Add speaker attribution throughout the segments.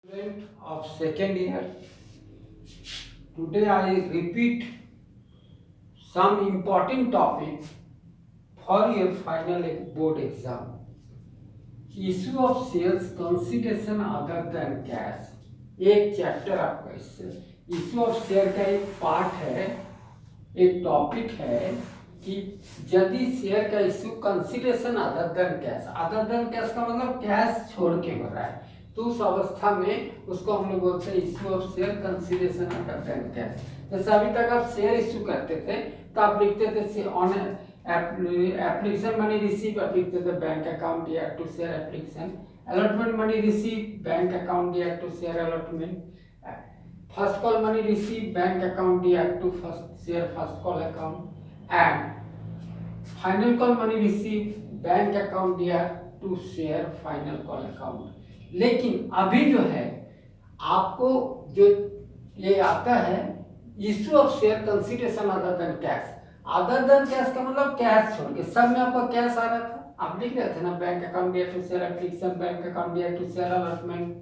Speaker 1: Student of second year, today I repeat some important topic for your final board exam. Issue of shares, consideration other than cash. एक chapter आपका इससे issue of share का एक part है, एक topic है कि यदि शेयर का issue consideration other than cash का मतलब कैश छोड़ के हो रहा है, तो उस अवस्था में उसको हम लोग बोलते हैं issue of share consideration other than cash. जैसे अभी तक आप शेयर इश्यू करते थे तो आप लिखते थे ऑन एप्लीकेशन मनी रिसीव, आप लिखते थे बैंक अकाउंट या to share application, allotment money receive bank account या to share allotment, first call money receive bank account या to first share first call account, and final call money receive bank account या to share final call account. लेकिन अभी जो है आपको जो ये आता है issue of share consideration other than cash. Other than cash का मतलब कैश छोड़ के, सब में आपका कैश आ रहा था, आप लिख रहे थे ना बैंक अकाउंट या to share application, bank account या to share allotment,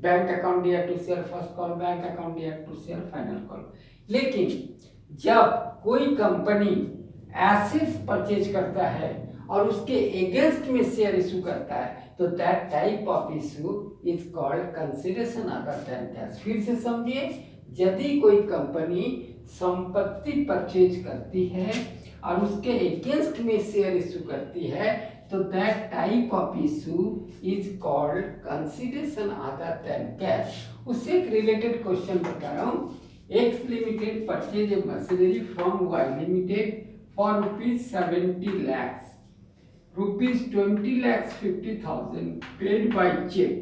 Speaker 1: bank account या to share first call, bank account या टू शेयर फाइनल कॉल। लेकिन जब कोई कंपनी एसेट्स परचेज करता है और उसके अगेंस्ट में शेयर इशू करता है तो that type of issue is called consideration other than cash. फिर से समझिए, यदि कोई कंपनी संपत्ति परचेज करती है और उसके अगेंस्ट में शेयर इशू करती है तो that type of issue is called consideration other than cash. उससे एक रिलेटेड क्वेश्चन बता रहा हूँ। X limited purchase a machinery from Y limited for rupees 70 lakhs, rupees 20 lakhs 50,000 paid by check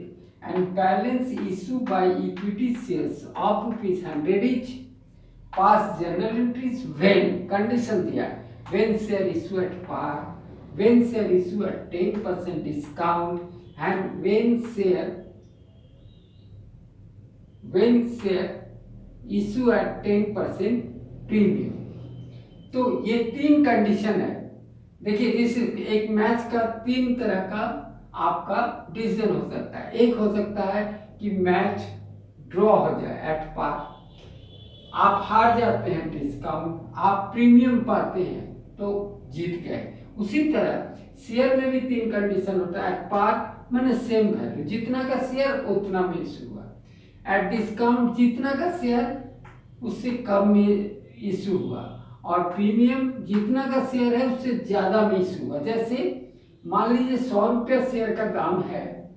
Speaker 1: and balance issued by equity shares of rupees 100 each. Pass journal entries when condition दिया, when share issue at par, when share issue at 10% discount and when share issue at 10% premium। तो ये तीन condition है। देखिए, इस एक match का तीन तरह का आपका डिसीजन हो सकता है। एक हो सकता है कि मैच ड्रॉ हो जाए एट पार, आप हार जाते हैं डिस्काउंट, आप प्रीमियम पाते हैं तो जीत गए। उसी तरह शेयर में भी तीन कंडीशन होता है। एट पार मैंने सेम वैल्यू, जितना का शेयर उतना में इशू हुआ, एट डिस्काउंट जितना का शेयर उससे कम में इशू हुआ, और प्रीमियम जितना का शेयर है उससे ज्यादा में इशू हुआ। जैसे मान लीजिए 100 रुपया शेयर का दाम है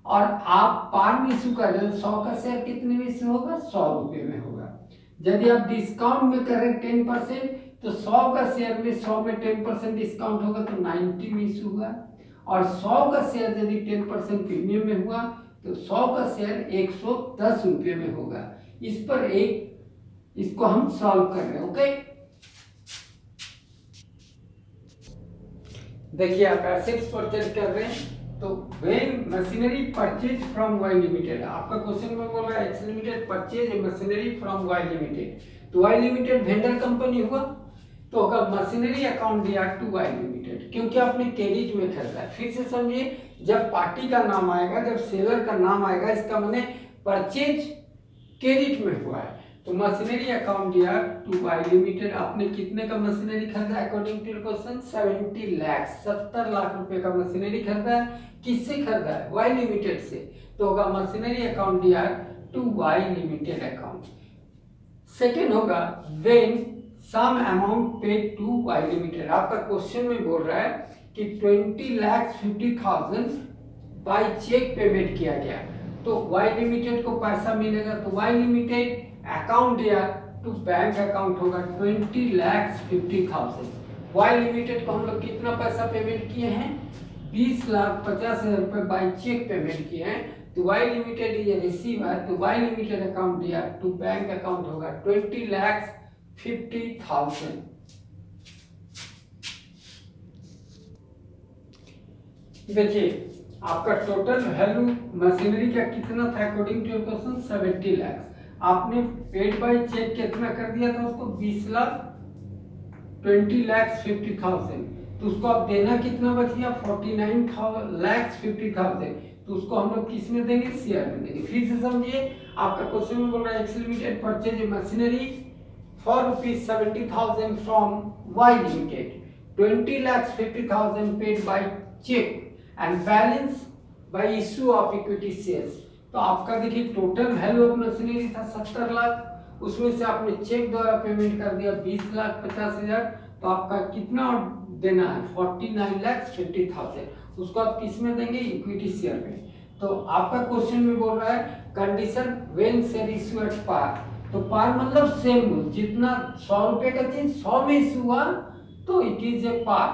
Speaker 1: और आप पार में इशू कर रहे हैं, 100 का शेयर कितने में इशू होगा? 100 रुपये में होगा। यदि आप डिस्काउंट में कर रहे हैं 10% तो 100 का शेयर में 100 में 10% डिस्काउंट होगा तो 90 में इशू हुआ, और 100 का शेयर यदि 10% प्रीमियम में हुआ तो 100 का शेयर 110 रुपये में होगा। इस पर इसको हम सॉल्व कर रहे हैं। ओके, देखिए आप एसेट्स परचेज कर रहे हैं तो when machinery purchase from Y limited, आपका क्वेश्चन में बोल रहा है X limited purchase a machinery from Y limited, तो वाई लिमिटेड वेंडर कंपनी हुआ तो होगा मशीनरी अकाउंट दिया टू वाई लिमिटेड, क्योंकि आपने क्रेडिट में खरीदा है। फिर से समझिए, जब पार्टी का नाम आएगा, जब सेलर का नाम आएगा, इसका माने परचेज क्रेडिट में हुआ है, तो मशीनरी अकाउंट दिया टू वाई लिमिटेड। आपने कितने का मशीनरी खरीदा? According to question 70 lakh, 70 lakh रुपए का मशीनरी खरीदा है। किससे खरीदा है? वाई लिमिटेड से, तो होगा मशीनरी अकाउंट दिया to Y limited account. Second होगा when some amount paid to Y limited. आपका क्वेश्चन में बोल रहा है कि 20,50,000 बाय चेक पेमेंट किया गया, तो वाई लिमिटेड को पैसा मिलेगा, तो वाई लिमिटेड अकाउंट दिया टू बैंक अकाउंट होगा 20,50,000। वाई लिमिटेड को हम लोग कितना पैसा पेमेंट किए हैं? 20,50,000 रुपए बाय चेक पेमेंट किए हैं, तो वाई लिमिटेड ये रिसीव है, तो वाई लिमिटेड अकाउंट दिया टू बैंक अकाउंट होगा 20,50,000। देखिए आपका टोटल वैल्यू मशीनरी का कितना था? According to question 70 lakh. आपने पेड बाय चेक कितना कर दिया था उसको? 20,50,000, तो उसको आप देना कितना बच गया? 49,50,000। तो उसको हम लोग किस में देंगे, शेयर में देंगे। फिर से समझिए, आपका क्वेश्चन में बोल रहा है X limited purchase machinery for ₹70,000 from Y limited, 20,50,000 paid by cheque and balance by issue of equity shares. तो आपका देखिए टोटल वैल्यू ऑफ मशीनरी था 70 लाख, उसमें से आपने चेक द्वारा पेमेंट कर दिया 20,50,000, तो आपका कितना देना है, 49,50,000। उसको आप किस में देंगे, इक्विटी शेयर में। तो आपका क्वेश्चन में बोल रहा है condition when share issue at par, तो पार मतलब सेम, जितना 100 रुपए का चीज 100 में इशू हुआ तो इट इज ए पार।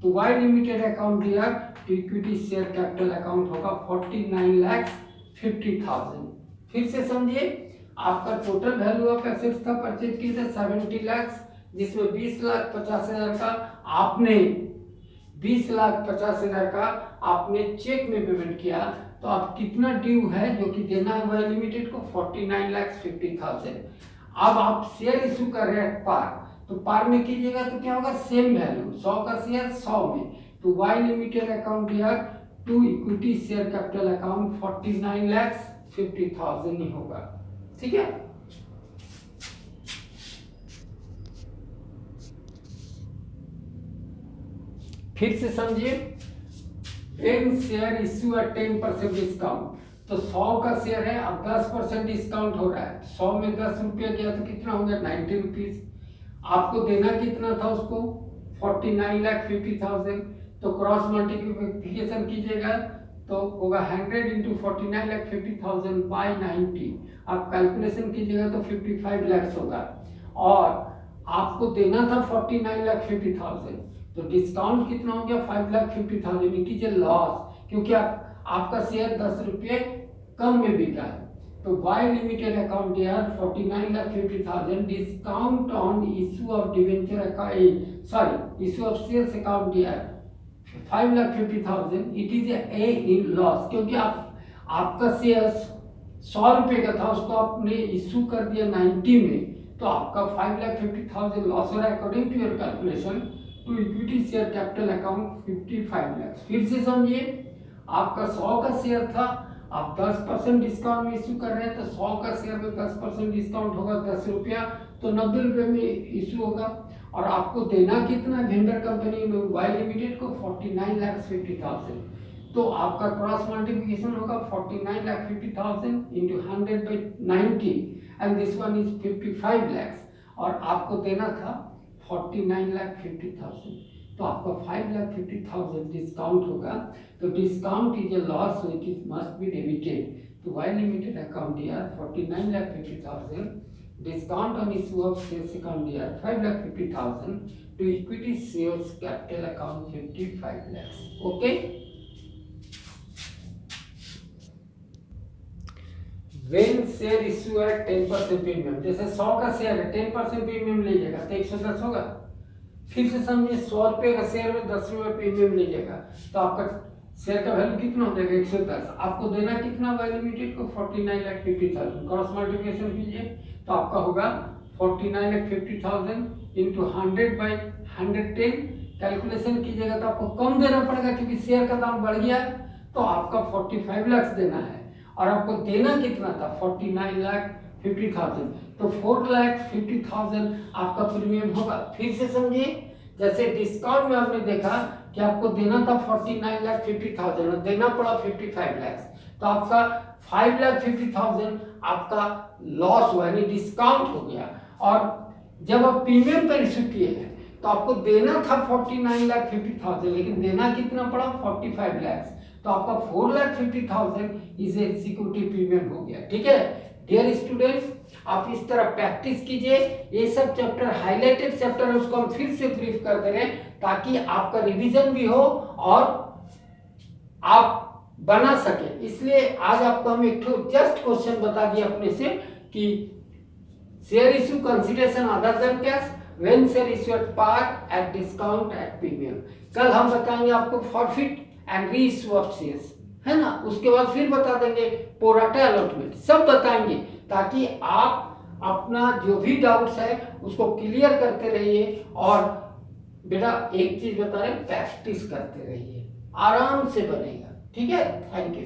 Speaker 1: तो वाई लिमिटेड अकाउंट दिया तो इक्विटी शेयर कैपिटल अकाउंट होगा 49,50,000। फिर से समझिए, आपका टोटल वैल्यू ऑफ एसेट्स था परचेज किए थे 70 लाख, जिसमें 20,50,000 का आपने 20,50,000 का आपने चेक में पेमेंट किया, तो आप कितना ड्यू है जो कि देना है वाई लिमिटेड को, 49,50,000। अब आप शेयर इशू कर रहे हैं पार, तो पार में कीजिएगा तो क्या होगा, सेम वैल्यू 100 का शेयर 100 में, तो Y limited account here to equity share capital account 49,50,000 ही होगा। ठीक है, फिर से समझिए, when share issue at 10% discount, तो 100 का शेयर है, अब 10% डिस्काउंट हो रहा है, 100 में 10 रुपया गया तो कितना हो गया, 90 रुपीज। आपको देना कितना था उसको, 49,50,000। तो क्रॉस मल्टीप्लिकेशन कीजिएगा तो होगा 100 इंटू 49,50,000 बाई 90। आप कैलकुलेशन कीजिएगा तो 55 लाख होगा, और आपको देना था 49,50,000, तो डिस्काउंट कितना हो गया, 5,50,000। इट इज ए लॉस, क्योंकि आपका शेयर 10 रुपये कम में बिका है। तो वाई लिमिटेड अकाउंट यार 49,50,000 discount on issue of debenture sorry issue of shares account यार 5,50,000। It is a in loss, क्योंकि आपका शेयर 100 रुपये का था, उसको आपने इशू कर दिया 90 में, तो आपका 5,50,000 लॉस हो रहा है according to your calculation to equity share capital account 55 lakh. फिर से समझिए, आपका 100 का शेयर था, आप 10% डिस्काउंट में इशू कर रहे हैं, तो 100 का शेयर में 10% डिस्काउंट होगा 10 रुपया, तो 90 रुपये में इशू होगा। और आपको देना कितना वेंडर कंपनी में वाई लिमिटेड को, 49,50,000। तो आपका क्रॉस मल्टीप्लिकेशन होगा 49,50,000 into 100/90 and this one is 55 lakh, और आपको देना था 49,50,000, तो आपका 5,50,000 डिस्काउंट होगा। तो discount is a loss, so it is must be debited. तो वाई लिमिटेड अकाउंट यार 49,50,000 discount on issue of shares account यार 5,50,000 to equity shares capital account 55 lakh. Okay, when share issue at 10% premium, जैसे 100 का share है 10% premium लीजिएगा तो 110 होगा। फिर से समझिए, 100 रुपये का शेयर में 10 रुपये प्रीमियम लीजिएगा तो आपका शेयर का वैल्यू कितना हो जाएगा, 110। आपको देना कितना वाई लिमिटेड को, 49,50,000। क्रॉस मल्टीप्लिकेशन कीजिए तो आपका होगा 49,50,000 इंटू 100/110। कैलकुलेशन कीजिएगा तो आपको कम देना पड़ेगा, क्योंकि शेयर का दाम बढ़ गया, तो आपका 45 लाख देना है, और आपको देना कितना था, 49,50,000, तो 4,50,000 आपका प्रीमियम होगा। फिर से समझिए, जैसे डिस्काउंट में आपने देखा कि आपको देना था 49,50,000 और देना पड़ा 55 लाख, तो आपका 5,50,000 आपका लॉस हुआ, यानी डिस्काउंट हो गया। और जब आप प्रीमियम पर इशू किए हैं तो आपको देना था 49,50,000, लेकिन देना कितना पड़ा, 45 लाख, तो आपका 4,50,000 इज ए सिक्योरिटी प्रीमियम हो गया। ठीक है डियर स्टूडेंट्स, आप इस तरह प्रैक्टिस कीजिए। ये सब चैप्टर हाईलाइटेड चैप्टर है, उसको हम फिर से ब्रीफ कर दे रहे हैं ताकि आपका रिवीजन भी हो और आप बना सके। इसलिए आज आपको हम एक जस्ट क्वेश्चन बता दिया अपने से कि share issue consideration other than cash when share issue at par at discount at premium. कल हम बताएंगे आपको forfeit and reissue of shares, है ना। उसके बाद फिर बता देंगे प्रोराटा अलॉटमेंट, सब बताएंगे ताकि आप अपना जो भी डाउट्स है उसको क्लियर करते रहिए। और बेटा एक चीज बता रहे, प्रैक्टिस करते रहिए, आराम से बनेगा। ठीक है, थैंक यू।